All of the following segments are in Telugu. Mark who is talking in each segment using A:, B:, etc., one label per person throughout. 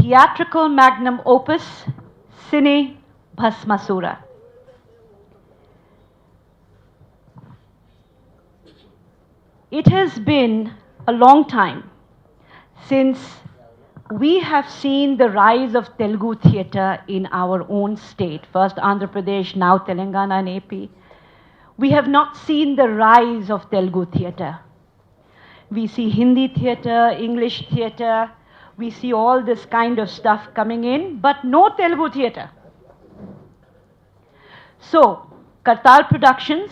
A: theatrical magnum opus, Cine Bhasmasura. It has been a long time since we have seen the rise of Telugu theatre in our own state. First Andhra Pradesh, now Telangana and AP. We have not seen the rise of Telugu theatre. We see Hindi theatre, English theatre, we see all this kind of stuff coming in, but no Telugu theatre. So, Kartal Productions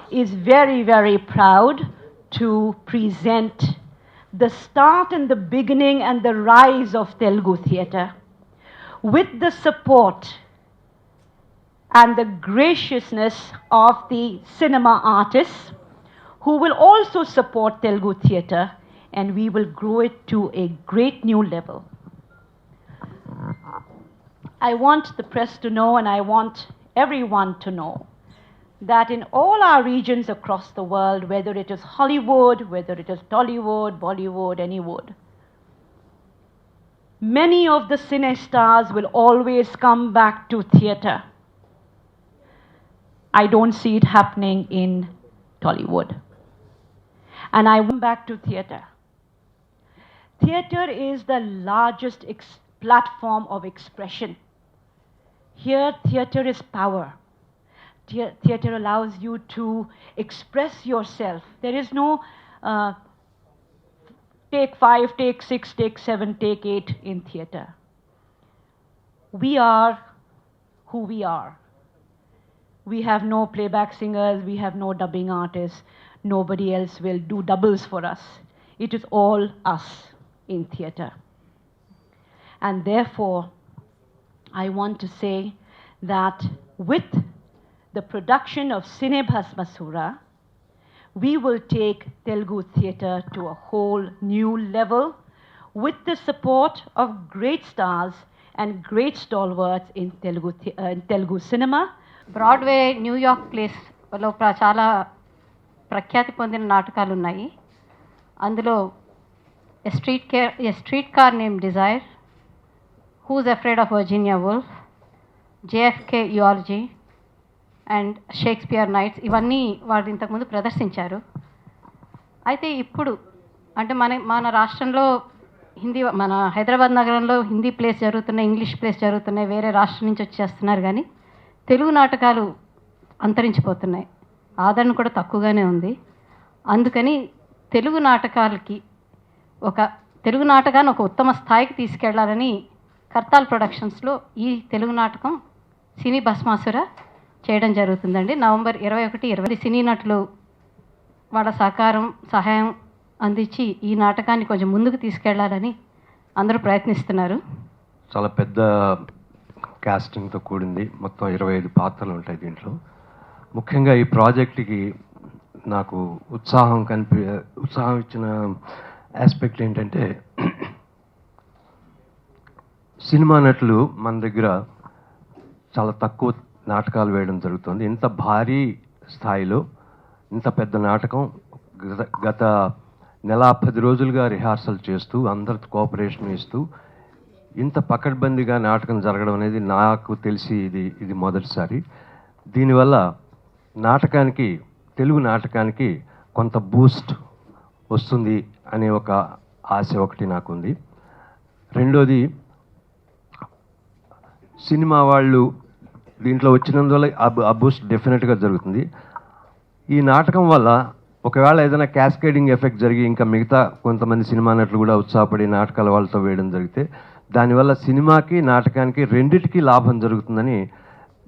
A: is very, very proud to present the start and the beginning and the rise of Telugu theatre with the support and the graciousness of the cinema artists who will also support Telugu theatre, and we will grow it to a great new level. I want the press to know, and I want everyone to know, that in all our regions across the world, whether it is Hollywood, whether it is Tollywood, Bollywood, anywood, many of the cine stars will always come back to theatre. I don't see it happening in Tollywood. And I went back to theatre. Theatre is the largest platform of expression. Here, theatre is power. Theatre allows you to express yourself. There is no take 5, take 6, take 7, take 8 in theatre. We are who we are. We have no playback singers, we have no dubbing artists. Nobody else will do doubles for us. It is all us in theatre. And therefore, I want to say that with the production of Cine Bhasmasura, we will take Telugu theatre to a whole new level with the support of great stars and great stalwarts in Telugu cinema.
B: Broadway New York ప్లేస్లో చాలా ప్రఖ్యాతి పొందిన నాటకాలు ఉన్నాయి. అందులో a streetcar name desire, who's afraid of Virginia Woolf, JFK URG and Shakespeare nights, ఇవన్నీ వాళ్ళు ఇంతకుముందు ప్రదర్శించారు. అయితే ఇప్పుడు అంటే మన రాష్ట్రంలో హిందీ, మన హైదరాబాద్ నగరంలో హిందీ ప్లేస్ జరుగుతున్నాయి, ఇంగ్లీష్ ప్లేస్ జరుగుతున్నాయి, వేరే రాష్ట్రం నుంచి వచ్చేస్తున్నారు. కానీ తెలుగు నాటకాలు అంతరించిపోతున్నాయి, ఆదరణ కూడా తక్కువగానే ఉంది. అందుకని తెలుగు నాటకాన్ని ఒక ఉత్తమ స్థాయికి తీసుకెళ్లాలని కర్తాల్ ప్రొడక్షన్స్లో ఈ తెలుగు నాటకం సినీ భస్మాసుర చేయడం జరుగుతుందండి. నవంబర్ 21, 20 సినీ నటులు వాళ్ళ సహాయం అందించి ఈ నాటకాన్ని కొంచెం ముందుకు తీసుకెళ్లాలని అందరూ ప్రయత్నిస్తున్నారు.
C: చాలా పెద్ద కాస్టింగ్తో కూడింది, మొత్తం 25 పాత్రలు ఉంటాయి దీంట్లో. ముఖ్యంగా ఈ ప్రాజెక్ట్కి నాకు ఉత్సాహం ఇచ్చిన ఆస్పెక్ట్ ఏంటంటే, సినిమా నటులు మన దగ్గర చాలా తక్కువ నాటకాలు వేయడం జరుగుతుంది. ఇంత భారీ స్థాయిలో ఇంత పెద్ద నాటకం గత నెల 10 రోజులుగా రిహార్సల్ చేస్తూ అందరితో కోఆపరేషన్ ఇస్తూ ఇంత పకడ్బందీగా నాటకం జరగడం అనేది నాకు తెలిసి ఇది మొదటిసారి. దీనివల్ల తెలుగు నాటకానికి కొంత బూస్ట్ వస్తుంది అనే ఒక ఆశ ఒకటి నాకుంది. రెండోది, సినిమా వాళ్ళు దీంట్లో వచ్చినందువల్ల ఆ బూస్ట్ డెఫినెట్గా జరుగుతుంది. ఈ నాటకం వల్ల ఒకవేళ ఏదైనా క్యాస్కేడింగ్ ఎఫెక్ట్ జరిగి ఇంకా మిగతా కొంతమంది సినిమా నటులు కూడా ఉత్సాహపడి నాటకాల వాళ్ళతో వేయడం జరిగితే దానివల్ల సినిమాకి నాటకానికి రెండిటికి లాభం జరుగుతుందని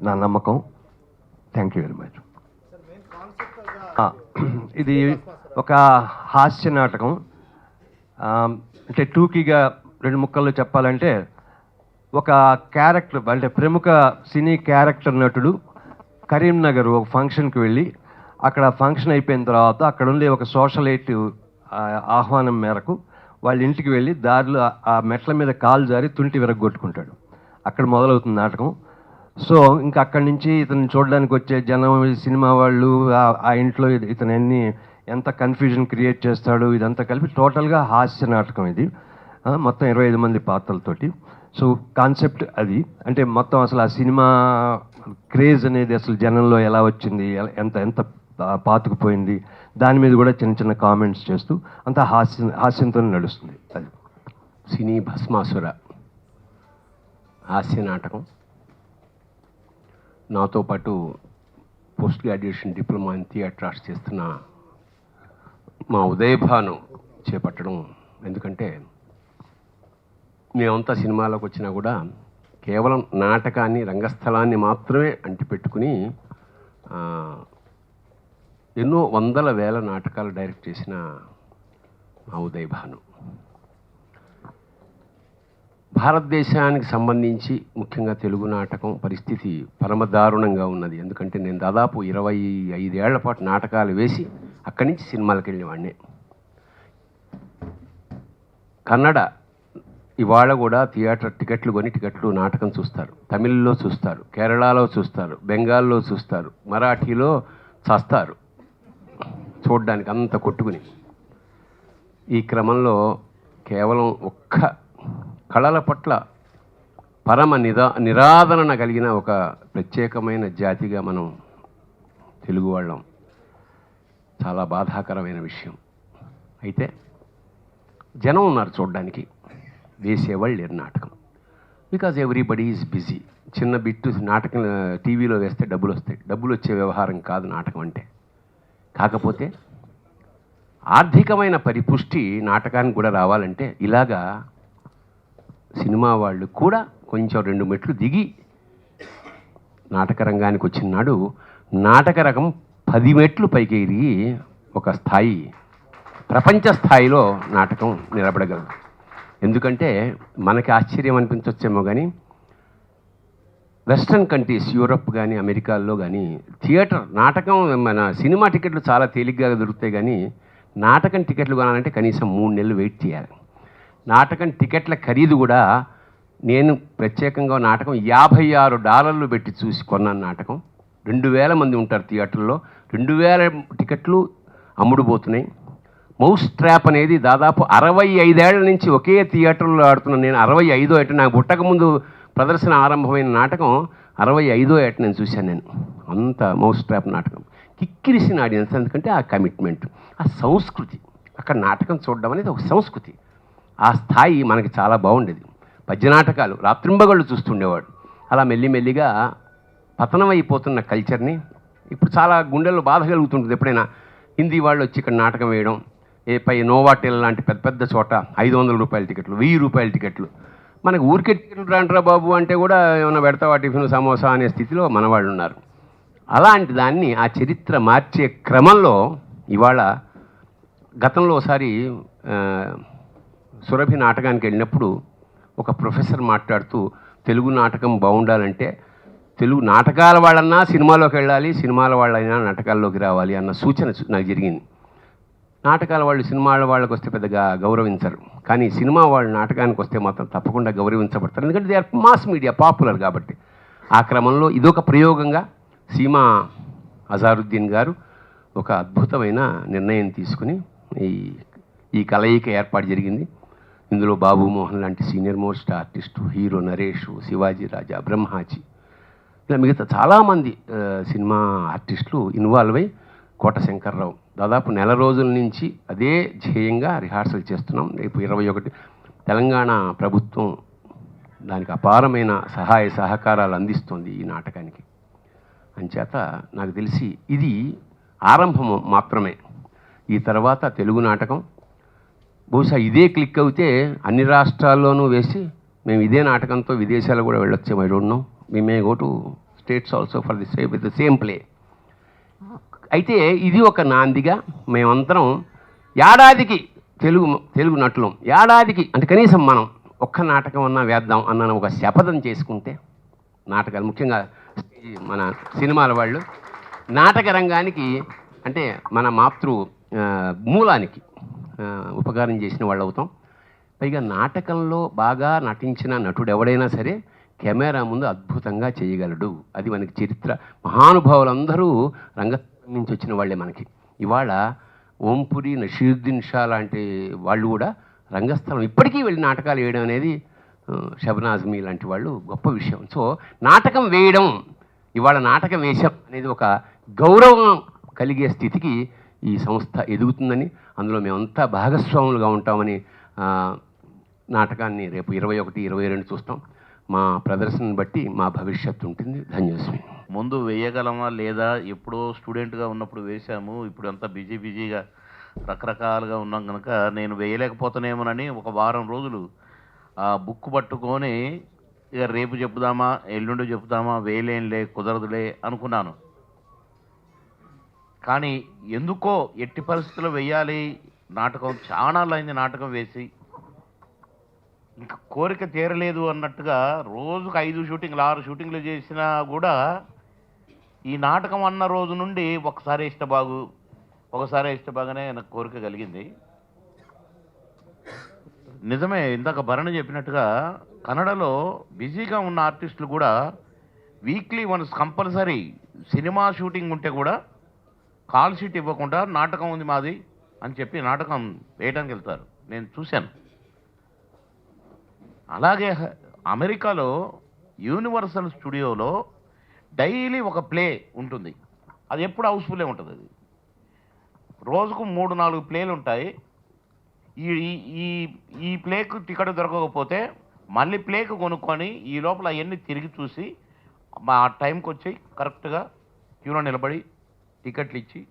C: నా నమ్మకం. Thank you very much. ఇది ఒక హాస్య నాటకం. అంటే టూకీగా 2 ముక్కల్లో చెప్పాలంటే, ఒక క్యారెక్టర్ అంటే ప్రముఖ సినీ క్యారెక్టర్ నటుడు కరీంనగర్ ఒక ఫంక్షన్కి వెళ్ళి అక్కడ ఫంక్షన్ అయిపోయిన తర్వాత అక్కడ ఉండే ఒక సోషలైట్ ఆహ్వానం మేరకు వాళ్ళ ఇంటికి వెళ్ళి దారిలో ఆ మెట్ల మీద కాలు జారి తుంటి విరగొట్టుకుంటాడు. అక్కడ మొదలవుతుంది నాటకం. సో ఇంకా అక్కడి నుంచి ఇతను చూడడానికి వచ్చే జనం, సినిమా వాళ్ళు, ఆ ఇంట్లో ఇతను ఎంత కన్ఫ్యూజన్ క్రియేట్ చేస్తాడు, ఇదంతా కలిపి టోటల్గా హాస్య నాటకం ఇది. మొత్తం 25 మంది పాత్రలతోటి. సో కాన్సెప్ట్ అది. అంటే మొత్తం అసలు ఆ సినిమా క్రేజ్ అనేది అసలు జనంలో ఎలా వచ్చింది, ఎంత ఎంత పాతుకుపోయింది, దాని మీద కూడా చిన్న చిన్న కామెంట్స్ చేస్తూ అంత హాస్యంతో నడుస్తుంది. అది
D: సినీ భస్మాసుర హాస్య నాటకం. నాతో పాటు post graduation diploma in theatre arts చేస్తున్న మా ఉదయభాను చేపట్టడం. ఎందుకంటే మేమంతా సినిమాలోకి వచ్చినా కూడా కేవలం నాటకాన్ని, రంగస్థలాన్ని మాత్రమే అంటిపెట్టుకుని ఎన్నో వందల వేల నాటకాలు డైరెక్ట్ చేసిన మా ఉదయభాను. భారతదేశానికి సంబంధించి ముఖ్యంగా తెలుగు నాటకం పరిస్థితి పరమదారుణంగా ఉన్నది. ఎందుకంటే నేను దాదాపు 25 ఏళ్ల పాటు నాటకాలు వేసి అక్కడి నుంచి సినిమాలకు వెళ్ళేవాడిని. కన్నడ ఇవాళ కూడా థియేటర్ టికెట్లు కొని టికెట్లు నాటకం చూస్తారు. తమిళ్లో చూస్తారు, కేరళలో చూస్తారు, బెంగాల్లో చూస్తారు, మరాఠీలో చస్తారు చూడ్డానికి అంత కొట్టుకుని. ఈ క్రమంలో కేవలం ఒక్క కళల పట్ల పరమ నిరాదరణ కలిగిన ఒక ప్రత్యేకమైన జాతిగా మనం తెలుగు వాళ్ళం. చాలా బాధాకరమైన విషయం. అయితే జనం ఉన్నారు చూడడానికి, వేసేవాళ్ళు లేరు నాటకం. Because everybody is busy. చిన్న బిట్టు నాటకం టీవీలో వేస్తే డబ్బులు వస్తాయి. డబ్బులు వచ్చే వ్యవహారం కాదు నాటకం అంటే. కాకపోతే ఆర్థికమైన పరిపుష్టి నాటకానికి కూడా రావాలంటే ఇలాగా సినిమా వాళ్ళు కూడా కొంచెం 2 మెట్లు దిగి నాటక రంగానికి వచ్చినాడు నాటక రకం 10 మెట్లు పైకి ఎదిగి ఒక స్థాయి, ప్రపంచ స్థాయిలో నాటకం నిలబడగలదు. ఎందుకంటే మనకి ఆశ్చర్యం అనిపించవచ్చేమో కానీ వెస్ట్రన్ కంట్రీస్, యూరప్ కానీ అమెరికాల్లో కానీ థియేటర్ నాటకం, మన సినిమా టికెట్లు చాలా తేలిగ్గా దొరుకుతాయి. కానీ నాటకం టికెట్లు కొనాలంటే కనీసం 3 నెలలు వెయిట్ చేయాలి. నాటకం టికెట్ల ఖరీదు కూడా నేను ప్రత్యేకంగా నాటకం $56 పెట్టి చూసి కొన్నాను. నాటకం 2000 మంది ఉంటారు థియేటర్లో, 2000 టికెట్లు అమ్ముడుపోతున్నాయి. మౌస్ ట్రాప్ అనేది దాదాపు 65 ఏళ్ల నుంచి ఒకే థియేటర్లో ఆడుతున్నాను నేను. 65వ ఏట, నాకు పుట్టకముందు ప్రదర్శన ఆరంభమైన నాటకం 65వ ఏట నేను చూశాను నేను. అంత మౌస్ ట్రాప్ నాటకం కిక్కిరిసిన ఆడియన్స్. ఎందుకంటే ఆ కమిట్మెంట్, ఆ సంస్కృతి, అక్కడ నాటకం చూడడం అనేది ఒక సంస్కృతి. ఆ స్థాయి మనకి చాలా బాగుండేది. పద్య నాటకాలు రాత్రింబగళ్ళు చూస్తుండేవాడు. అలా మెల్లిమెల్లిగా పతనం అయిపోతున్న కల్చర్ని ఇప్పుడు చాలా గుండెల్లో బాధ కలుగుతుంటుంది. ఎప్పుడైనా హిందీ వాళ్ళు వచ్చి ఇక్కడ నాటకం వేయడం, నోవాటెల్ లాంటి పెద్ద పెద్ద చోట $500 టికెట్లు, $1000 టికెట్లు. మనకు ఊరికే టికెట్లు రాంట్రా బాబు అంటే కూడా ఏమైనా పెడతావా టిఫిన్ సమోసా అనే స్థితిలో మనవాళ్ళు ఉన్నారు. అలాంటి దాన్ని ఆ చరిత్ర మార్చే క్రమంలో ఇవాళ, గతంలో ఒకసారి సురభి నాటకానికి వెళ్ళినప్పుడు ఒక ప్రొఫెసర్ మాట్లాడుతూ తెలుగు నాటకం బాగుండాలంటే తెలుగు నాటకాల వాళ్ళన్నా సినిమాలోకి వెళ్ళాలి, సినిమాల వాళ్ళైనా నాటకాల్లోకి రావాలి అన్న సూచన నాకు జరిగింది. నాటకాల వాళ్ళు సినిమాల వాళ్ళకి వస్తే పెద్దగా గౌరవించరు, కానీ సినిమా వాళ్ళు నాటకానికి వస్తే మాత్రం తప్పకుండా గౌరవించబడతారు. ఎందుకంటే they are mass media, popular కాబట్టి. ఆ క్రమంలో ఇదొక ప్రయోగంగా సీమా అజారుద్దీన్ గారు ఒక అద్భుతమైన నిర్ణయం తీసుకుని ఈ కలయిక ఏర్పాటు జరిగింది. ఇందులో బాబు మోహన్ లాంటి senior most artist, hero Naresh, Sivaji Raja, Brahmaji, ఇలా మిగతా చాలామంది సినిమా ఆర్టిస్టులు ఇన్వాల్వ్ అయ్యి కోట శంకర్రావు దాదాపు 4 రోజుల నుంచి అదే ధ్యేయంగా రిహార్సల్ చేస్తున్నాం. రేపు 21 తెలంగాణ ప్రభుత్వం దానికి అపారమైన సహాయ సహకారాలు అందిస్తుంది ఈ నాటకానికి. అంచేత నాకు తెలిసి ఇది ఆరంభం మాత్రమే. ఈ తర్వాత తెలుగు నాటకం బహుశా ఇదే క్లిక్ అవుతే అన్ని రాష్ట్రాల్లోనూ వేసి మేము ఇదే నాటకంతో విదేశాలు కూడా వెళ్ళొచ్చాము. I don't know, we may go to States also for the same with the same play. అయితే ఇది ఒక నాందిగా మేమందరం ఏడాదికి తెలుగు నటులం, ఏడాదికి అంటే కనీసం మనం ఒక్క నాటకం అన్నా వేద్దాం అన్న ఒక శపథం చేసుకుంటే, నాటకాలు ముఖ్యంగా మన సినిమాల వాళ్ళు నాటక రంగానికి అంటే మన మూలానికి ఉపకారం చేసిన వాళ్ళు అవుతాం. పైగా నాటకంలో బాగా నటించిన నటుడు ఎవడైనా సరే కెమెరా ముందు అద్భుతంగా చేయగలడు. అది మనకి చరిత్ర. మహానుభావులందరూ రంగస్థలం నుంచి వచ్చిన వాళ్ళే మనకి. ఇవాళ ఓంపురి, నషీరుద్దీన్ షా లాంటి వాళ్ళు కూడా రంగస్థలం ఇప్పటికీ వెళ్ళి నాటకాలు వేయడం అనేది షబనాజ్ మీ లాంటి వాళ్ళు గొప్ప విషయం. సో నాటకం వేయడం, ఇవాళ నాటకం వేశాం అనేది ఒక గౌరవం కలిగే స్థితికి ఈ సంస్థ ఎదుగుతుందని, అందులో మేమంతా భాగస్వాములుగా ఉంటామని నాటకాన్ని రేపు 21, 22 చూస్తాం. మా ప్రదర్శనను బట్టి మా భవిష్యత్తు ఉంటుంది. ధన్యవాదాలు.
E: ముందు వేయగలమా లేదా, ఎప్పుడో స్టూడెంట్గా ఉన్నప్పుడు వేశాము, ఇప్పుడు అంతా బిజీగా రకరకాలుగా ఉన్నాం కనుక నేను వేయలేకపోతానేమోనని ఒక వారం రోజులు ఆ బుక్ పట్టుకొని ఇక రేపు చెప్పుదామా ఎల్లుండి చెప్తామా వేయలేనులే కుదరదులే అనుకున్నాను. కానీ ఎందుకో ఎట్టి పరిస్థితుల్లో వేయాలి నాటకం, చాలా అయింది నాటకం వేసి, ఇంకా కోరిక తీరలేదు అన్నట్టుగా రోజుకు 5 షూటింగ్లు 6 షూటింగ్లు చేసినా కూడా ఈ నాటకం అన్న రోజు నుండి ఒకసారి ఇష్టబాగానే నాకు కోరిక కలిగింది. నిజమే, ఇందాక భరణి చెప్పినట్టుగా కన్నడలో బిజీగా ఉన్న ఆర్టిస్టులు కూడా weekly once compulsory cinema shooting ఉంటే కూడా కాల్ షీట్ ఇవ్వకుండా నాటకం ఉంది మాది అని చెప్పి నాటకం వేయడానికి వెళ్తారు, నేను చూశాను. అలాగే అమెరికాలో యూనివర్సల్ స్టూడియోలో డైలీ ఒక ప్లే ఉంటుంది, అది ఎప్పుడు హౌస్ఫుల్లే ఉంటుంది. అది రోజుకు 3-4 ప్లేలు ఉంటాయి. ఈ ప్లేకు టికెట్ దొరకకపోతే మళ్ళీ ప్లేకు కొనుక్కొని ఈ లోపల అవన్నీ తిరిగి చూసి మా టైంకి వచ్చి కరెక్ట్గా క్యూలో నిలబడి టికెట్లు ఇచ్చి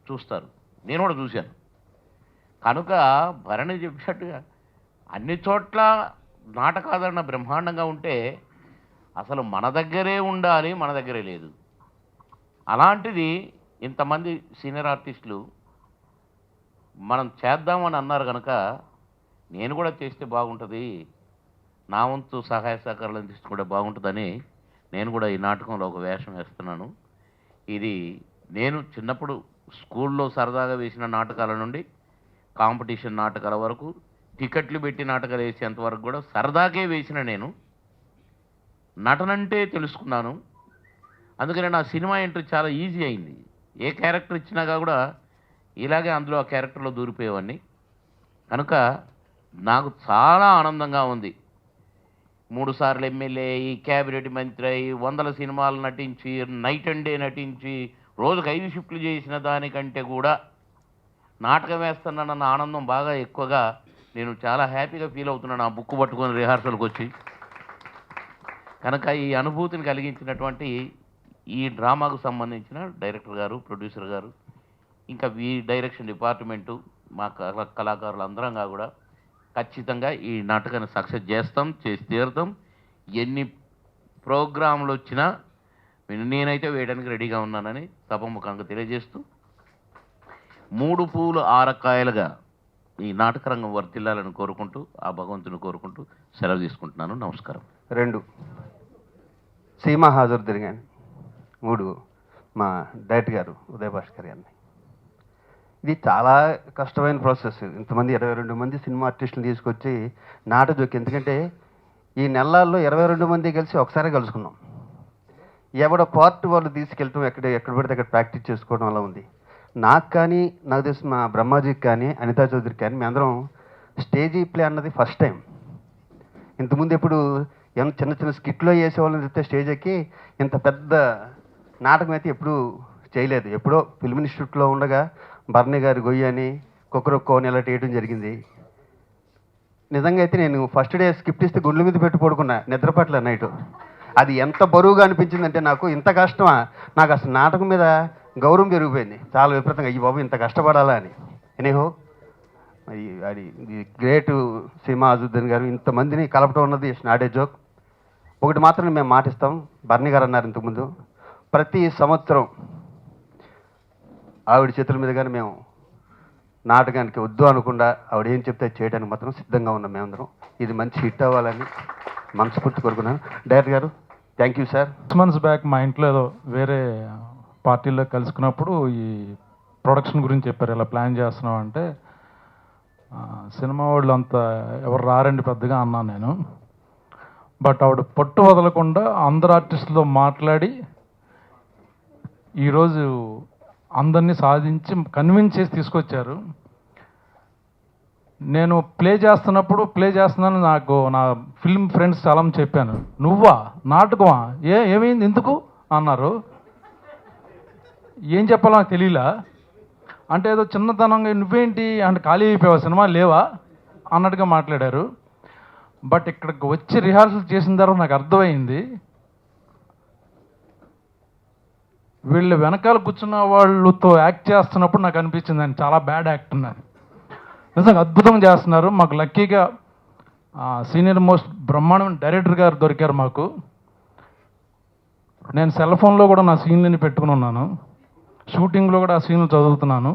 E: చూస్తారు. నేను కూడా చూశాను. కనుక భరణి చెప్పినట్టుగా అన్ని చోట్ల నాటకాదరణ బ్రహ్మాండంగా ఉంటే అసలు మన దగ్గరే ఉండాలి, మన దగ్గరే లేదు. అలాంటిది ఇంతమంది సీనియర్ ఆర్టిస్టులు మనం చేద్దామని అన్నారు కనుక నేను కూడా చేస్తే బాగుంటుంది, నా వంతు సహాయ సహకారాలు అందిస్తే కూడా బాగుంటుందని నేను కూడా ఈ నాటకంలో ఒక వేషం వేస్తున్నాను. ఇది నేను చిన్నప్పుడు స్కూల్లో సరదాగా వేసిన నాటకాల నుండి కాంపిటీషన్ నాటకాల వరకు, టికెట్లు పెట్టి నాటకాలు వేసేంతవరకు కూడా సరదాకే వేసిన నేను నటనంటే తెలుసుకున్నాను. అందుకని నా సినిమా ఎంట్రీ చాలా ఈజీ అయింది. ఏ క్యారెక్టర్ ఇచ్చినాగా కూడా ఇలాగే అందులో ఆ క్యారెక్టర్లో దూరిపోయేవాడిని. కనుక నాకు చాలా ఆనందంగా ఉంది. 3 సార్లు ఎమ్మెల్యే, ఈ క్యాబినెట్ మంత్రి అయి, 100 సినిమాలు నటించి, నైట్ అండ్ డే నటించి, రోజుకు 5 షిఫ్ట్లు చేసిన దానికంటే కూడా నాటకం వేస్తున్నానన్న ఆనందం బాగా ఎక్కువగా, నేను చాలా హ్యాపీగా ఫీల్ అవుతున్నాను ఆ బుక్ పట్టుకొని రిహార్సల్కి వచ్చి. కనుక ఈ అనుభూతిని కలిగించినటువంటి ఈ డ్రామాకు సంబంధించిన డైరెక్టర్ గారు, ప్రొడ్యూసర్ గారు, ఇంకా ఈ డైరెక్షన్ డిపార్ట్మెంటు, మా కళాకారులు అందరంగా కూడా ఖచ్చితంగా ఈ నాటకాన్ని సక్సెస్ చేస్తాం, చేసి తీరుతాం. ఎన్ని ప్రోగ్రాంలు వచ్చినా నేనైతే వేయడానికి రెడీగా ఉన్నానని సభముఖంగా తెలియజేస్తూ 3 పూలు 6 కాయలుగా ఈ నాటక రంగం వర్తిల్లాలని కోరుకుంటూ, ఆ భగవంతుని కోరుకుంటూ సెలవు తీసుకుంటున్నాను. నమస్కారం.
C: 2 సీమా హాజరు తిరిగాను. 3 మా డైరెక్టర్ గారు ఉదయ్ భాస్కర్ గారిని. ఇది చాలా కష్టమైన ప్రాసెస్. ఇంతమంది 22 మంది సినిమా ఆర్టిస్టులు తీసుకొచ్చి నాటజోకి, ఎందుకంటే ఈ నెలల్లో 22 మంది కలిసి ఒకసారి కలుసుకున్నాం. ఎవడో పార్ట్ వాళ్ళు తీసుకెళ్ళటం, ఎక్కడ పడితే అక్కడ ప్రాక్టీస్ చేసుకోవడం అలా ఉంది. నాకు కానీ, నాకు తెలిసి మా బ్రహ్మాజీకి కానీ, అనితా చౌదరికి కానీ, మేమందరం స్టేజీ ప్లే అన్నది ఫస్ట్ టైం. ఇంతకుముందు ఎప్పుడు ఏమన్నా చిన్న చిన్న స్కిట్లో వేసేవాళ్ళని చెప్తే స్టేజ్ ఎక్కి ఇంత పెద్ద నాటకం అయితే ఎప్పుడూ చేయలేదు. ఎప్పుడో ఫిల్మ్ ఇన్స్టిట్యూట్లో ఉండగా బర్నీ గారి గొయ్యి అని, కొక్కరొక్కో అని ఇలా వేయడం జరిగింది. నిజంగా అయితే నేను ఫస్ట్ డే స్కిప్ట్ ఇస్తే గుండెల మీద పెట్టి పడుకున్నా, నిద్రపట్ల నైట్. అది ఎంత బరువుగా అనిపించిందంటే నాకు, ఇంత కష్టమా, నాకు అసలు నాటకం మీద గౌరవం పెరిగిపోయింది చాలా విపరీతంగా. ఈ బాబు ఇంత కష్టపడాలా అని. ఎనీహో అది గ్రేట్ సీమా అజుద్దీన్ గారు ఇంతమందిని కలపటం ఉన్నది ఇట్స్ నాట్ ఏ జోక్. ఒకటి మాత్రం మేము మాటిస్తాం, బర్నీ గారు అన్నారు ఇంతకుముందు, ప్రతి సంవత్సరం ఆవిడ చేతుల మీద కానీ మేము నాటకానికి వద్దు అనకుండా ఆవిడ ఏం చెప్తే చేయడానికి మాత్రం సిద్ధంగా ఉన్నాం మేమందరం. ఇది మంచి హిట్ అవ్వాలని మనస్ఫూర్తి కోరుకున్నాను. డైరెక్టర్ గారు thank you sir.
F: 6 months back మా ఇంట్లో ఏదో వేరే పార్టీలో కలుసుకున్నప్పుడు ఈ ప్రొడక్షన్ గురించి చెప్పారు, ఇలా ప్లాన్ చేస్తున్నాం అంటే, సినిమా వాళ్ళు అంతా ఎవరు రారండి పెద్దగా అన్నాను నేను. బట్ ఆవిడ పట్టు వదలకుండా అందరు ఆర్టిస్టులతో మాట్లాడి ఈరోజు అందరినీ సాధించి కన్విన్స్ చేసి తీసుకొచ్చారు. నేను ప్లే చేస్తున్నాను, నాకు నా ఫిల్మ్ ఫ్రెండ్స్ చాలా మంది చెప్పాను, నువ్వా నాటకమా, ఏమైంది ఎందుకు అన్నారు. ఏం చెప్పాలో నాకు తెలియలా. అంటే ఏదో చిన్నతనంగా నువ్వేంటి అంటే ఖాళీ అయిపోయావు, సినిమా లేవా అన్నట్టుగా మాట్లాడారు. బట్ ఇక్కడికి వచ్చి రిహార్సల్ చేసిన తర్వాత నాకు అర్థమైంది, వీళ్ళు వెనకాల కూర్చున్న వాళ్ళతో యాక్ట్ చేస్తున్నప్పుడు నాకు అనిపించింది ఆయన చాలా బ్యాడ్ యాక్ట్ ఉన్నాను. నిజంగా అద్భుతంగా చేస్తున్నారు. మాకు లక్కీగా సీనియర్ మోస్ట్ బ్రహ్మాండమైన డైరెక్టర్ గారు దొరికారు మాకు. నేను సెల్ ఫోన్లో కూడా నా సీన్లని పెట్టుకుని ఉన్నాను, షూటింగ్లో కూడా ఆ సీన్లు చదువుతున్నాను.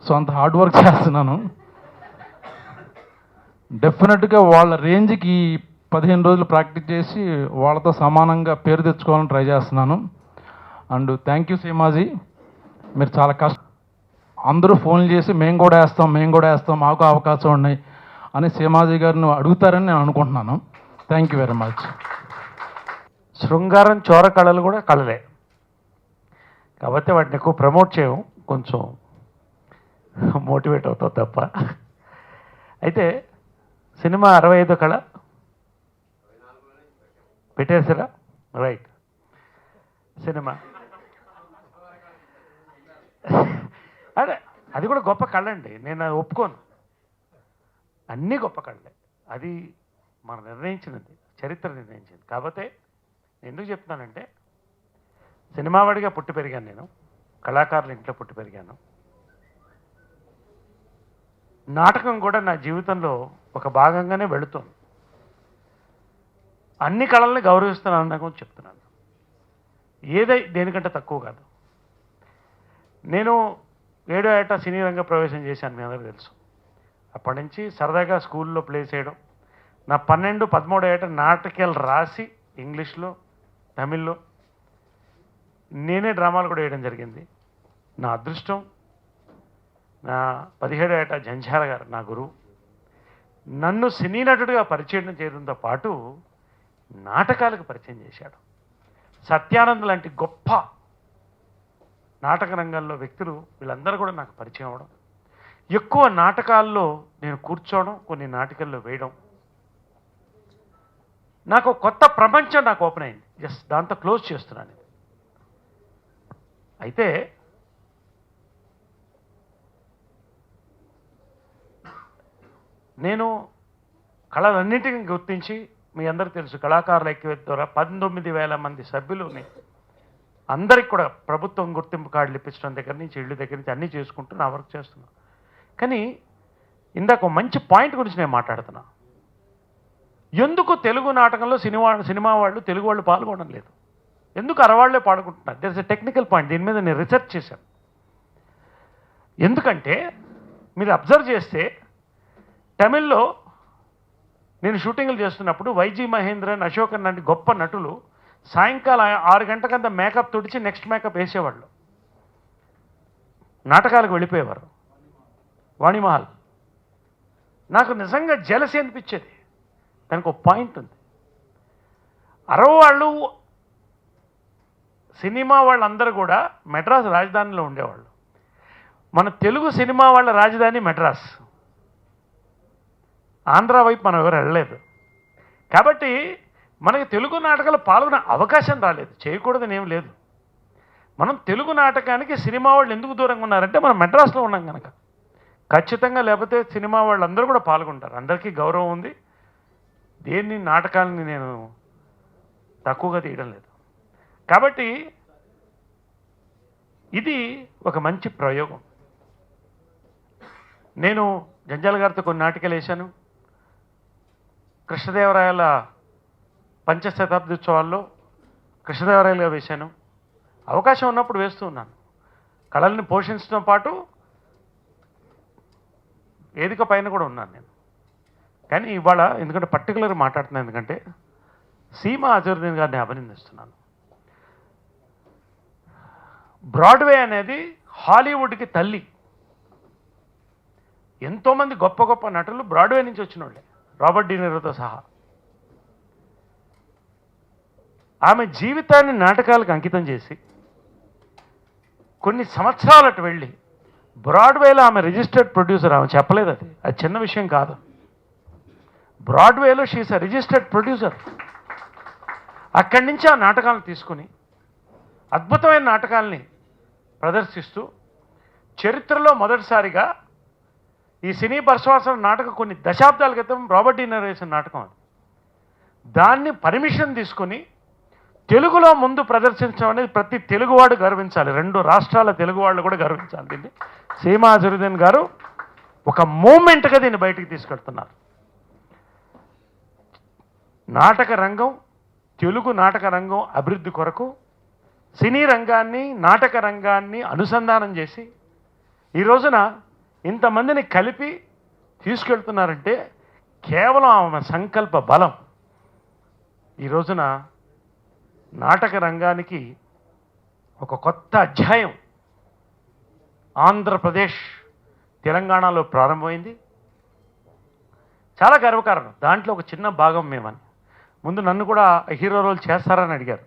F: సో అంత హార్డ్ వర్క్ చేస్తున్నాను. డెఫినెట్గా వాళ్ళ రేంజ్కి 15 రోజులు ప్రాక్టీస్ చేసి వాళ్ళతో సమానంగా పేరు తెచ్చుకోవాలని ట్రై చేస్తున్నాను. అండ్ థ్యాంక్ యూ సీమాజీ, మీరు చాలా అందరూ ఫోన్లు చేసి మేము కూడా వేస్తాం మాకు అవకాశం ఉన్నాయి అని సీమాజీ గారిని అడుగుతారని నేను అనుకుంటున్నాను. Thank you very much.
G: శృంగారం చోర కళలు కూడా కళలే కాబట్టి వాటిని ఎక్కువ ప్రమోట్ చేయము, కొంచెం మోటివేట్ అవుతావు తప్ప. అయితే సినిమా 65 కళ పెట్టేసారా? రైట్. సినిమా అదే అది కూడా గొప్ప కళ అండి, నేను అది ఒప్పుకోను. అన్నీ గొప్ప కళలే, అది మనం నిర్ణయించినది, చరిత్ర నిర్ణయించింది. కాకపోతే ఎందుకు చెప్తున్నానంటే సినిమా వాడిగా పుట్టి పెరిగాను, నేను కళాకారుల ఇంట్లో పుట్టి పెరిగాను. నాటకం కూడా నా జీవితంలో ఒక భాగంగానే వెళుతుంది. అన్ని కళల్ని గౌరవిస్తున్నాను అన్న చెప్తున్నాను, దేనికంటే తక్కువ కాదు. నేను 7వ ఏట సినీ రంగ ప్రవేశం చేశాను, మీ అందరికీ తెలుసు. అప్పటి నుంచి సరదాగా స్కూల్లో ప్లే చేయడం, నా 12, 13వ ఏట నాటకాలు రాసి ఇంగ్లీష్లో తమిళ్లో నేనే డ్రామాలు కూడా వేయడం జరిగింది. నా అదృష్టం, నా 17వ ఏట జంఝాల గారు నా గురువు నన్ను సినీ నటుడిగా పరిచయం చేయడంతో పాటు నాటకాలకు పరిచయం చేశాడు. సత్యానంద్ లాంటి గొప్ప నాటక రంగంలో వ్యక్తులు వీళ్ళందరూ కూడా నాకు పరిచయం అవ్వడం, ఎక్కువ నాటకాల్లో నేను కూర్చోవడం, కొన్ని నాటకాల్లో వేయడం, నాకు కొత్త ప్రపంచం నాకు ఓపెన్ అయింది. దాంతో క్లోజ్ చేస్తున్నాను. అయితే నేను కళలన్నింటినీ గుర్తించి, మీ అందరికీ తెలుసు కళాకారుల ఐక్యవేదిక ద్వారా 19,000 మంది సభ్యులని అందరికి కూడా ప్రభుత్వం గుర్తింపు కార్డులు ఇప్పించడం దగ్గర నుంచి, ఇళ్ళు దగ్గర నుంచి అన్నీ చేసుకుంటూ నా వర్క్ చేస్తున్నాను. కానీ ఇందాక మంచి పాయింట్ గురించి నేను మాట్లాడుతున్నా. ఎందుకు తెలుగు నాటకంలో సినిమా వాళ్ళు తెలుగు వాళ్ళు పాల్గొనడం లేదు? ఎందుకు అరవాళ్లే పాడుకుంటున్నారు? There is a technical point. దీని మీద నేను రీసెర్చ్ చేశాను. ఎందుకంటే మీరు అబ్జర్వ్ చేస్తే తమిళ్లో నేను షూటింగ్లు చేస్తున్నప్పుడు వైజీ మహేంద్రన్, అశోకన్ లాంటి గొప్ప నటులు సాయంకాలం 6 గంటకంతా మేకప్ తుడిచి నెక్స్ట్ మేకప్ వేసేవాళ్ళు, నాటకాలకు వెళ్ళిపోయేవారు. వాణిమహల్ నాకు నిజంగా జలసి అనిపించేది. దానికి ఒక పాయింట్ ఉంది. అరవవాళ్ళు సినిమా వాళ్ళందరూ కూడా మెడ్రాస్ రాజధానిలో ఉండేవాళ్ళు. మన తెలుగు సినిమా వాళ్ళ రాజధాని మెడ్రాస్. ఆంధ్ర వైపు మనం ఎవరు వెళ్ళలేదు. కాబట్టి మనకి తెలుగు నాటకాలు పాల్గొనే అవకాశం రాలేదు. చేయకూడదని ఏం లేదు. మనం తెలుగు నాటకానికి సినిమా వాళ్ళు ఎందుకు దూరంగా ఉన్నారంటే మనం మెడ్రాస్లో ఉన్నాం కనుక. ఖచ్చితంగా లేకపోతే సినిమా వాళ్ళందరూ కూడా పాల్గొంటారు. అందరికీ గౌరవం ఉంది. దేన్ని నాటకాలని నేను తక్కువగా తీయడం లేదు. కాబట్టి ఇది ఒక మంచి ప్రయోగం. నేను జంజాల గారితో కొన్ని నాటకాలు వేశాను. కృష్ణదేవరాయల పంచశతాబ్ది ఉత్సవాల్లో కృష్ణదేవరాయలుగా వేశాను. అవకాశం ఉన్నప్పుడు వేస్తూ ఉన్నాను. కళల్ని పోషించడం పాటు వేదిక పైన కూడా ఉన్నాను నేను. కానీ ఇవాళ ఎందుకంటే పర్టికులర్గా మాట్లాడుతున్నాను, ఎందుకంటే సీమా అజరుద్దీన్ గారిని అభినందిస్తున్నాను. బ్రాడ్వే అనేది హాలీవుడ్కి తల్లి. ఎంతోమంది గొప్ప గొప్ప నటులు బ్రాడ్వే నుంచి వచ్చిన వాళ్ళే, రాబర్ట్ డినీరోతో సహా. ఆమె జీవితాన్ని నాటకాలకు అంకితం చేసి కొన్ని సంవత్సరాలటు వెళ్ళి బ్రాడ్వేలో ఆమె రిజిస్టర్డ్ ప్రొడ్యూసర్, ఆమె చెప్పలేదు, అది చిన్న విషయం కాదు. బ్రాడ్వేలో షీఈస్ అ రిజిస్టర్డ్ ప్రొడ్యూసర్. అక్కడి నుంచి ఆ నాటకాలను తీసుకుని అద్భుతమైన నాటకాలని ప్రదర్శిస్తూ చరిత్రలో మొదటిసారిగా ఈ సినీ బర్స్వాసన నాటకం కొన్ని దశాబ్దాల క్రితం రాబర్ట్ డి నీరో వేసిన నాటకం అది. దాన్ని పర్మిషన్ తీసుకుని తెలుగులో ముందు ప్రదర్శించడం అనేది ప్రతి తెలుగువాడు గర్వించాలి. 2 రాష్ట్రాల తెలుగు వాళ్ళు కూడా గర్వించాలి. దీన్ని సీమా అజరుద్దీన్ గారు ఒక మూమెంట్గా దీన్ని బయటికి తీసుకెళ్తున్నారు. నాటక రంగం, తెలుగు నాటక రంగం అభివృద్ధి కొరకు సినీ రంగాన్ని, నాటక రంగాన్ని అనుసంధానం చేసి ఈ రోజున ఇంతమందిని కలిపి తీసుకెళ్తున్నారంటే కేవలం ఆమె సంకల్ప బలం. ఈ రోజున నాటక రంగానికి ఒక కొత్త అధ్యాయం ఆంధ్రప్రదేశ్, తెలంగాణలో ప్రారంభమైంది. చాలా గర్వకారణం. దాంట్లో ఒక చిన్న భాగం మేమని. ముందు నన్ను కూడా హీరో రోల్ చేస్తారని అడిగారు.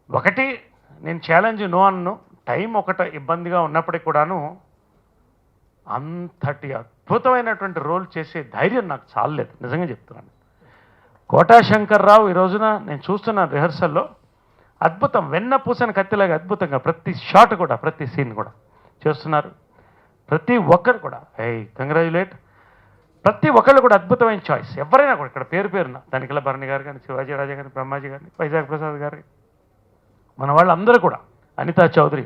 G: ఒకటి, నేను ఛాలెంజ్ నో అన్ను. టైం ఒకటి ఇబ్బందిగా ఉన్నప్పటికీ కూడాను అంతటి అద్భుతమైనటువంటి రోల్ చేసే ధైర్యం నాకు చాలలేదు, నిజంగా చెప్తున్నాను. కోటా శంకర్రావు ఈ రోజున నేను చూస్తున్నాను రిహర్సల్లో అద్భుతం, వెన్న పూసిన కత్తిలాగా అద్భుతంగా ప్రతి షాట్ కూడా, ప్రతి సీన్ కూడా చేస్తున్నారు. ప్రతి ఒక్కరు కూడా కంగ్రాచులేట్. ప్రతి ఒక్కళ్ళు కూడా అద్భుతమైన చాయిస్. ఎవరైనా కూడా ఇక్కడ పేరు పేరున తనిఖీల భరణి గారు కానీ, శివాజీ రాజా గారిని, బ్రహ్మాజీ గారిని, వైజాగ్ ప్రసాద్ గారి, మన వాళ్ళందరూ కూడా, అనితా చౌదరి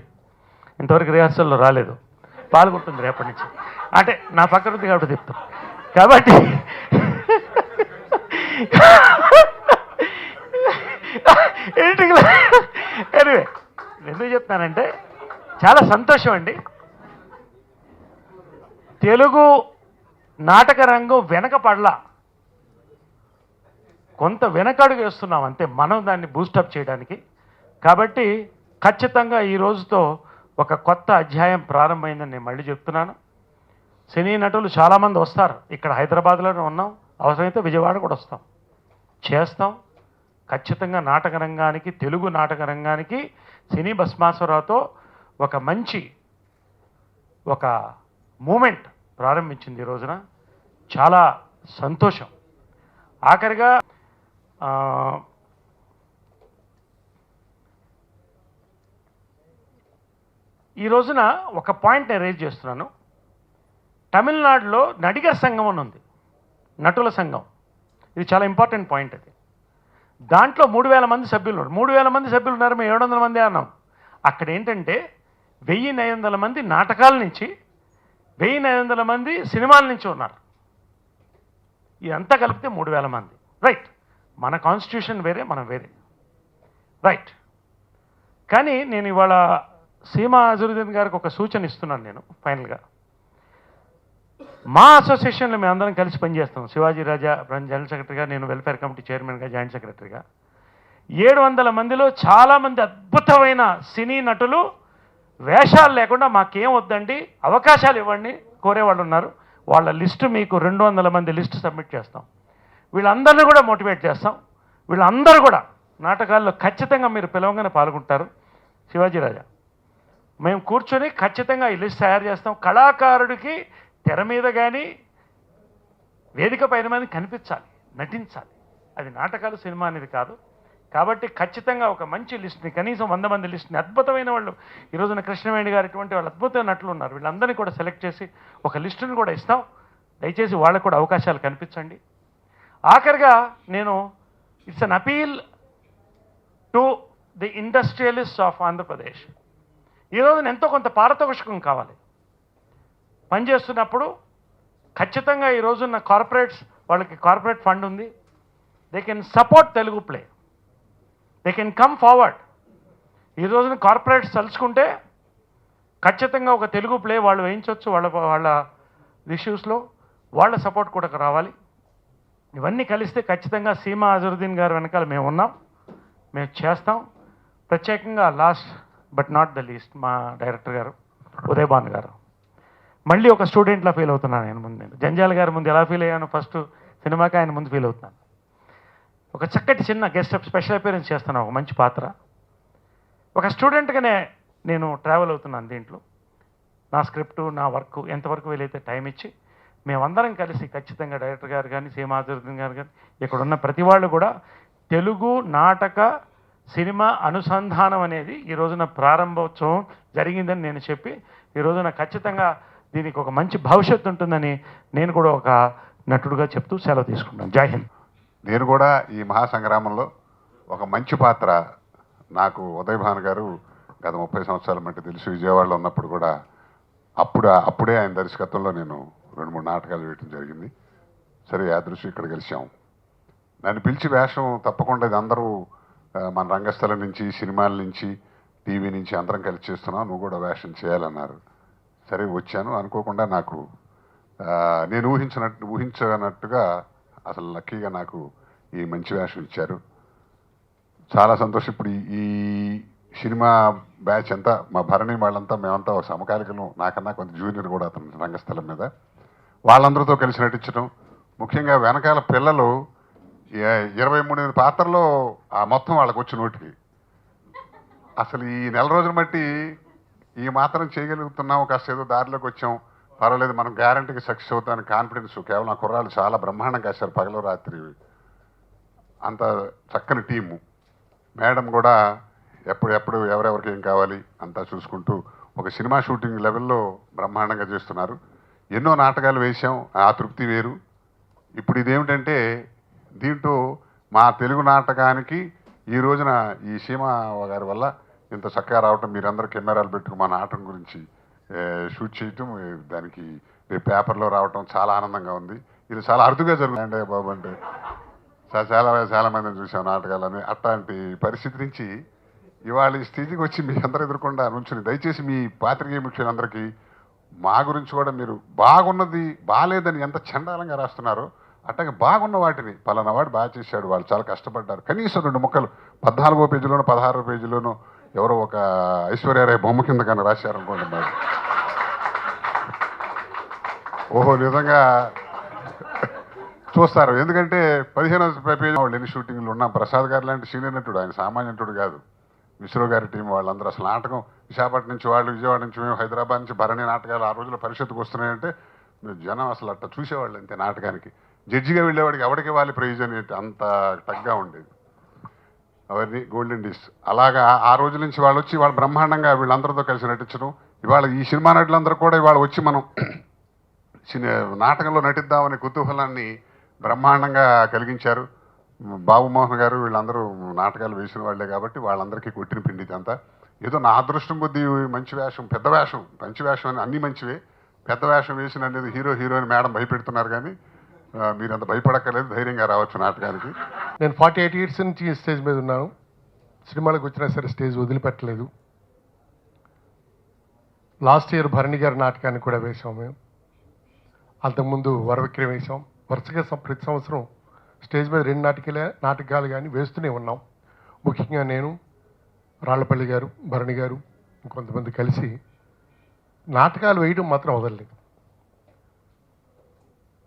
G: ఇంతవరకు రిహార్సల్లో రాలేదు, పాల్గొంటుంది రేపటి నుంచి. అంటే నా పక్కన ఉంది కాబట్టి చెప్తాను. కాబట్టి ఎనివే ఎందుకు చెప్తానంటే చాలా సంతోషం అండి. తెలుగు నాటక రంగం వెనక పడలా, కొంత వెనకడుగు వేస్తున్నాం అంతే మనం దాన్ని బూస్టప్ చేయడానికి. కాబట్టి ఖచ్చితంగా ఈ రోజుతో ఒక కొత్త అధ్యాయం ప్రారంభమైందని నేను మళ్ళీ చెప్తున్నాను. సినీ నటులు చాలామంది వస్తారు. ఇక్కడ హైదరాబాద్లోనే ఉన్నాం, అవసరమైతే విజయవాడ కూడా వస్తాం, చేస్తాం. ఖచ్చితంగా నాటక రంగానికి, తెలుగు నాటక రంగానికి సినీ భస్మాసురావుతో ఒక మంచి ఒక మూమెంట్ ప్రారంభించింది ఈ రోజున. చాలా సంతోషం. ఆఖరిగా ఈ రోజున ఒక పాయింట్ నేను రేజ్ చేస్తున్నాను. తమిళనాడులో నడిగర్ సంఘం అని ఉంది, నటుల సంఘం. ఇది చాలా ఇంపార్టెంట్ పాయింట్. అది దాంట్లో 3000 మంది సభ్యులు ఉన్నారు. 3000 మంది సభ్యులు ఉన్నారు, మేము 700 మంది అన్నాం. అక్కడ ఏంటంటే 1900 మంది నాటకాల నుంచి, 1900 మంది సినిమాల నుంచి ఉన్నారు. ఇదంతా కలిపితే 3000 మంది. రైట్, మన కాన్స్టిట్యూషన్ వేరే, మనం వేరే. రైట్. కానీ నేను ఇవాళ సీమా అజరుద్దీన్ గారికి ఒక సూచన ఇస్తున్నాను. నేను ఫైనల్గా మా అసోసియేషన్లో మేము అందరం కలిసి పనిచేస్తాం. శివాజీ రాజా జనరల్ సెక్రటరీగా, నేను వెల్ఫేర్ కమిటీ చైర్మన్గా, జాయింట్ సెక్రటరీగా. 700 మందిలో చాలామంది అద్భుతమైన సినీ నటులు వేషాలు లేకుండా మాకేం వద్దండి, అవకాశాలు ఇవ్వండి కోరేవాళ్ళు ఉన్నారు. వాళ్ళ లిస్టు మీకు 200 మంది లిస్టు సబ్మిట్ చేస్తాం. వీళ్ళందరినీ కూడా మోటివేట్ చేస్తాం. వీళ్ళందరూ కూడా నాటకాల్లో ఖచ్చితంగా మీరు పిలవగానే పాల్గొంటారు. శివాజీ రాజా మేము కూర్చొని ఖచ్చితంగా ఈ లిస్ట్ తయారు చేస్తాం. కళాకారుడికి తెర మీద కానీ వేదిక పైన మీద కనిపించాలి, నటించాలి. అది నాటకాలు, సినిమా అనేది కాదు. కాబట్టి ఖచ్చితంగా ఒక మంచి లిస్ట్ని, కనీసం 100 మంది లిస్ట్ని, అద్భుతమైన వాళ్ళు ఈ రోజున కృష్ణవేణి గారు ఇటువంటి వాళ్ళు అద్భుతమైన నటులు ఉన్నారు. వీళ్ళందరినీ కూడా సెలెక్ట్ చేసి ఒక లిస్టుని కూడా ఇస్తాం. దయచేసి వాళ్ళకు కూడా అవకాశాలు కనిపించండి. ఆఖరిగా నేను it's an appeal to the industrialist of Andhra Pradesh. ఈ రోజున ఎంతో కొంత పారితోషికం కావాలి. పనిచేస్తున్నప్పుడు ఖచ్చితంగా ఈ రోజున్న కార్పొరేట్స్, వాళ్ళకి కార్పొరేట్ ఫండ్ ఉంది. They can support Telugu play, they can come forward. ఈ రోజున కార్పొరేట్స్ తలుచుకుంటే ఖచ్చితంగా ఒక తెలుగు ప్లే వాళ్ళు వేయించవచ్చు. వాళ్ళ ఇష్యూస్లో వాళ్ళ సపోర్ట్ కూడా రావాలి. ఇవన్నీ కలిస్తే ఖచ్చితంగా సీమా అజరుద్దీన్ గారు వెనకాల మేము ఉన్నాం, మేము చేస్తాం. ప్రత్యేకంగా last but not the least మా డైరెక్టర్ గారు ఉదయ్ భాను గారు. మళ్ళీ ఒక స్టూడెంట్లా ఫీల్ అవుతున్నాను ఆయన ముందు. నేను జంజాల గారి ముందు ఎలా ఫీల్ అయ్యాను ఫస్ట్ సినిమాకి, ఆయన ముందు ఫీల్ అవుతున్నాను. ఒక చక్కటి చిన్న గెస్ట్ స్పెషల్ అపియరెన్స్ చేస్తున్నాను, ఒక మంచి పాత్ర. ఒక స్టూడెంట్గానే నేను ట్రావెల్ అవుతున్నాను దీంట్లో. నా స్క్రిప్టు నా వర్క్ ఎంతవరకు వీలైతే టైం ఇచ్చి మేమందరం కలిసి ఖచ్చితంగా డైరెక్టర్ గారు కానీ సీమాధుర్దన్ గారు కానీ ఇక్కడ ఉన్న ప్రతి వాళ్ళు కూడా తెలుగు నాటక సినిమా అనుసంధానం అనేది ఈ రోజున ప్రారంభోత్సవం జరిగిందని నేను చెప్పి ఈ రోజున ఖచ్చితంగా దీనికి ఒక మంచి భవిష్యత్తు ఉంటుందని నేను కూడా ఒక నటుడుగా చెప్తూ సెలవు తీసుకుంటాను. జై హింద్.
H: నేను కూడా ఈ మహాసంగ్రామంలో ఒక మంచి పాత్ర నాకు ఉదయభాను గారు గత 30 సంవత్సరాల మట్టి తెలిసి విజయవాడలో ఉన్నప్పుడు కూడా అప్పుడే ఆయన దర్శకత్వంలో నేను 2-3 నాటకాలు వేయటం జరిగింది. సరే యాదృశ్యం ఇక్కడ కలిసాం. నన్ను పిలిచి వేషం తప్పకుండా ఇది అందరూ మన రంగస్థలం నుంచి సినిమాల నుంచి టీవీ నుంచి అందరం కలిసి చేస్తున్నాం, నువ్వు కూడా వేషం చేయాలన్నారు. సరే వచ్చాను. అనుకోకుండా నాకు నేను ఊహించనట్టుగా అసలు లక్కీగా నాకు ఈ మంచి వేషం ఇచ్చారు. చాలా సంతోషం. ఇప్పుడు ఈ సినిమా బ్యాచ్ అంతా మా భరణి వాళ్ళంతా మేమంతా ఒక సమకాలికను, నాకన్నా కొంత జూనియర్ కూడా అతను రంగస్థలం మీద, వాళ్ళందరితో కలిసి నటించడం. ముఖ్యంగా వెనకాల పిల్లలు 23 పాత్రలో ఆ మొత్తం వాళ్ళకి వచ్చి నోటికి అసలు ఈ నెల రోజులు బట్టి ఈ మాత్రం చేయగలుగుతున్నాం, కాస్త ఏదో దారిలోకి వచ్చాం, పర్వాలేదు మనం గ్యారంటీకి సక్సెస్ అవుతామని కాన్ఫిడెన్స్ కేవలం ఆ కుర్రాళ్ళు చాలా బ్రహ్మాండంగా వేశారు. పగలు రాత్రి అంత చక్కని టీము. మేడం కూడా ఎప్పుడు ఎవరెవరికి ఏం కావాలి అంతా చూసుకుంటూ ఒక సినిమా షూటింగ్ లెవెల్లో బ్రహ్మాండంగా చేస్తున్నారు. ఎన్నో నాటకాలు వేశాం, ఆ తృప్తి వేరు. ఇప్పుడు ఇదేమిటంటే దీంట్లో మా తెలుగు నాటకానికి ఈ రోజున ఈ సీమా గారి వల్ల ఇంత చక్కగా రావటం, మీరందరూ కెమెరాలు పెట్టుకుని మా నాటకం గురించి షూట్ చేయటం, దానికి పేపర్లో రావటం చాలా ఆనందంగా ఉంది. ఇది చాలా అరుదుగా జరుగుతుంది బాబు. అంటే చాలా మందిని చూసాం నాటకాలని. అట్లాంటి పరిస్థితి నుంచి ఇవాళ ఈ స్థితికి వచ్చి మీ అందరూ ఎదుర్కొండా నుంచుని దయచేసి మీ పాత్రికేయ మిత్రులందరికీ మా గురించి కూడా మీరు బాగున్నది బాగాలేదని ఎంత చండాలంగా రాస్తున్నారో అట్లాగే బాగున్న వాటిని పలానా వాడు బాగా చేశాడు, వాళ్ళు చాలా కష్టపడ్డారు, కనీసం 2 ముక్కలు 14వ పేజీలోనో 16వ పేజీలోనో ఎవరో ఒక ఐశ్వర్యరాయ్ బొమ్మ కింద కానీ రాశారనుకోండి మరి ఓహో నిజంగా చూస్తారు. ఎందుకంటే 15వ పేజీ వాళ్ళు ఎన్ని షూటింగ్లు ఉన్నాం. ప్రసాద్ గారు లాంటి సీనియర్ నటుడు, ఆయన సామాన్య నటుడు కాదు. విశ్వ గారి టీం వాళ్ళందరూ అసలు నాటకం విశాఖపట్నం నుంచి వాళ్ళు, విజయవాడ నుంచి మేము, హైదరాబాద్ నుంచి భరణి నాటకాలు ఆ రోజుల్లో పరిషత్తుకు వస్తున్నాయంటే జనం అసలు అట్లా చూసేవాళ్ళు అంతే. నాటకానికి జడ్జిగా వెళ్ళేవాడికి ఎవరికి వాళ్ళ ప్రయోజనం ఏంటి అంత టగ్గా ఉండేది. అవన్నీ గోల్డెన్ డేస్. అలాగా ఆ రోజుల నుంచి వాళ్ళు వచ్చి వాళ్ళు బ్రహ్మాండంగా వీళ్ళందరితో కలిసి నటించడం. ఇవాళ ఈ సినిమా నటులందరూ కూడా ఇవాళ వచ్చి మనం నాటకంలో నటిద్దామనే కుతూహలాన్ని బ్రహ్మాండంగా కలిగించారు. బాబుమోహన్ గారు వీళ్ళందరూ నాటకాలు వేసిన వాళ్ళే కాబట్టి వాళ్ళందరికీ కొట్టిన పిండి ఇదంతా. ఏదో నా అదృష్టం కొద్దీ మంచి వేషం, పెద్ద వేషం, మంచి వేషం అని అన్నీ మంచివే. పెద్ద వేషం వేసిన అనేది హీరో అని మేడం భయపెడుతున్నారు, కానీ మీరంత భయపడక్కర్లేదు, ధైర్యంగా రావచ్చు నాటకానికి.
I: నేను 48 ఇయర్స్ నుంచి స్టేజ్ మీద ఉన్నాను. సినిమాలకు వచ్చినా సరే స్టేజ్ వదిలిపెట్టలేదు. లాస్ట్ ఇయర్ భరణి గారి నాటకాన్ని కూడా వేసాం మేము. అంతకుముందు వరవిక్రయం వేసాం. వరుసగా ప్రతి సంవత్సరం స్టేజ్ మీద 2 నాటకాలు కానీ వేస్తూనే ఉన్నాం. ముఖ్యంగా నేను, రాళ్లపల్లి గారు, భరణి గారు, ఇంకొంతమంది కలిసి నాటకాలు వేయడం మాత్రం వదలలేదు.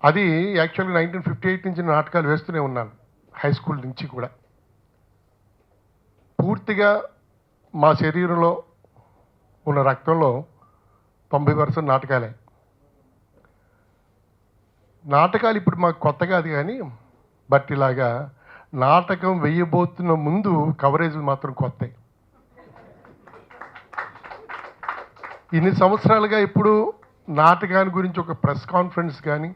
I: అది యాక్చువల్గా 1958 నుంచి నాటకాలు వేస్తూనే ఉన్నాను, హై స్కూల్ నుంచి కూడా. పూర్తిగా మా శరీరంలో ఉన్న రక్తంలో 90% నాటకాలే. నాటకాలు ఇప్పుడు మాకు కొత్త కాదు, కానీ బట్ ఇలాగా నాటకం వేయబోతున్న ముందు కవరేజ్లు మాత్రం కొత్త. ఇన్ని సంవత్సరాలుగా ఇప్పుడు నాటకాన్ని గురించి ఒక ప్రెస్ కాన్ఫరెన్స్ కానీ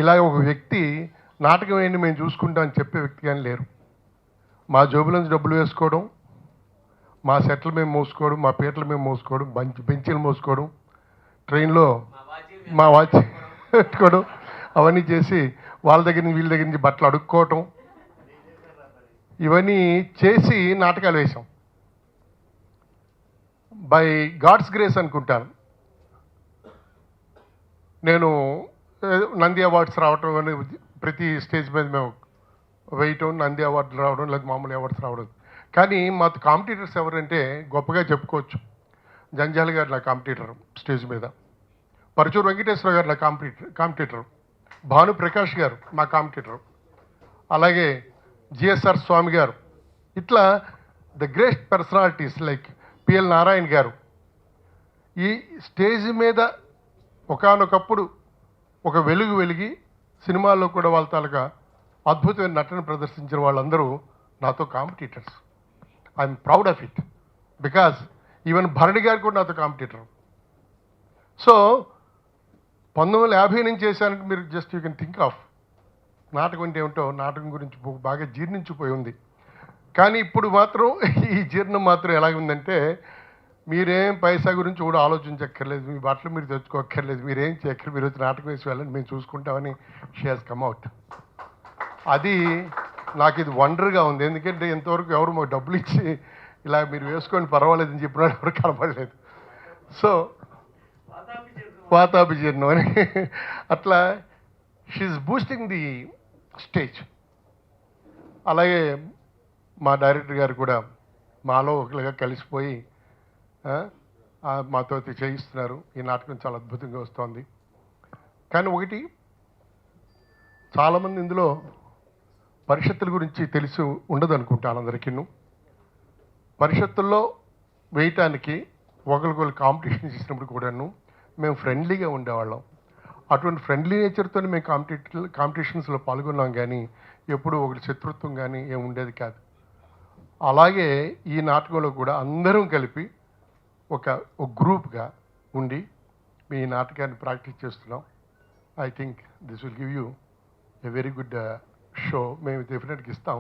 I: ఇలా ఒక వ్యక్తి నాటకం ఏంటి మేము చూసుకుంటాం అని చెప్పే వ్యక్తి కానీ లేరు. మా జోబుల నుంచి డబ్బులు వేసుకోవడం, మా సెట్లు మేము మోసుకోవడం, మా పీటలు మేము మోసుకోవడం, బెంచీలు మోసుకోవడం, ట్రైన్లో మా వాచ్ పెట్టుకోవడం, అవన్నీ చేసి వాళ్ళ దగ్గర నుంచి వీళ్ళ దగ్గర నుంచి బట్టలు అడుక్కోవటం, ఇవన్నీ చేసి నాటకాలు వేసాం. బై గాడ్స్ గ్రేస్ అనుకుంటాను. నేను నంది అవార్డ్స్ రావటం అని ప్రతి స్టేజ్ మీద మేము వేయటం, నంది అవార్డులు రావడం, లేదా మామూలు అవార్డ్స్ రావడం. కానీ మా కాంపిటీటర్స్ ఎవరంటే గొప్పగా చెప్పుకోవచ్చు. జంజాల గారు నా కాంపిటీటర్ స్టేజ్ మీద, పరచూరు వెంకటేశ్వర గారు నా కాంపిటీటర్, భాను ప్రకాష్ గారు మా కాంపిటీటర్, అలాగే జిఎస్ఆర్ స్వామి గారు. ఇట్లా the great personalities like PL Narayana గారు, ఈ స్టేజ్ మీద ఒకానొకప్పుడు ఒక వెలుగు వెలిగి సినిమాల్లో కూడా వాళ్ళ తాలూకా అద్భుతమైన నటన ప్రదర్శించిన వాళ్ళందరూ నాతో competitors. I'm proud of it because even Bharani garu కూడా నాతో కాంపిటీటర్. సో 1950 నుంచి చేశానంటే మీరు just you can think of నాటకం అంటే ఏమిటో, నాటకం గురించి బాగా జీర్ణించిపోయి ఉంది. కానీ ఇప్పుడు మాత్రం ఈ జీర్ణం మాత్రం ఎలాగుందంటే మీరేం పైసా గురించి కూడా ఆలోచించక్కర్లేదు, మీ బట్టలు మీరు తెచ్చుకోక్కర్లేదు, మీరేం చేయక్కర్లేదు, మీరు వచ్చి నాటకం వేసి వెళ్ళండి, మేము చూసుకుంటామని షీ హాజ్ కమ్ అవుట్. అది నాకు ఇది వండర్గా ఉంది. ఎందుకంటే ఇంతవరకు ఎవరు మాకు డబ్బులు ఇచ్చి ఇలా మీరు వేసుకోండి పర్వాలేదని చెప్పినాడు ఎవరు కనపడలేదు. సో వాతాపి జీర్ణం అని అట్లా షీఈస్ బూస్టింగ్ ది స్టేజ్. అలాగే మా డైరెక్టర్ గారు కూడా మాలో ఒకరిగా కలిసిపోయి మాతో చేయిస్తున్నారు. ఈ నాటకం చాలా అద్భుతంగా వస్తుంది. కానీ ఒకటి, చాలామంది ఇందులో పరిషత్తుల గురించి తెలిసి ఉండదు అనుకుంటాను అందరికీ. పరిషత్తుల్లో వేయటానికి ఒకరికొకరు కాంపిటీషన్ చేసినప్పుడు కూడాను మేము ఫ్రెండ్లీగా ఉండేవాళ్ళం. అటువంటి ఫ్రెండ్లీ నేచర్తో మేము కాంపిటీషన్స్లో పాల్గొన్నాం, కానీ ఎప్పుడు ఒకటి శత్రుత్వం కానీ ఏమి ఉండేది కాదు. అలాగే ఈ నాటకంలో కూడా అందరం కలిపి ఒక గ్రూప్గా ఉండి మీ నాటకాన్ని ప్రాక్టీస్ చేస్తున్నాం. I think this will give you a very good show. మేము డెఫినెట్గా ఇస్తాం.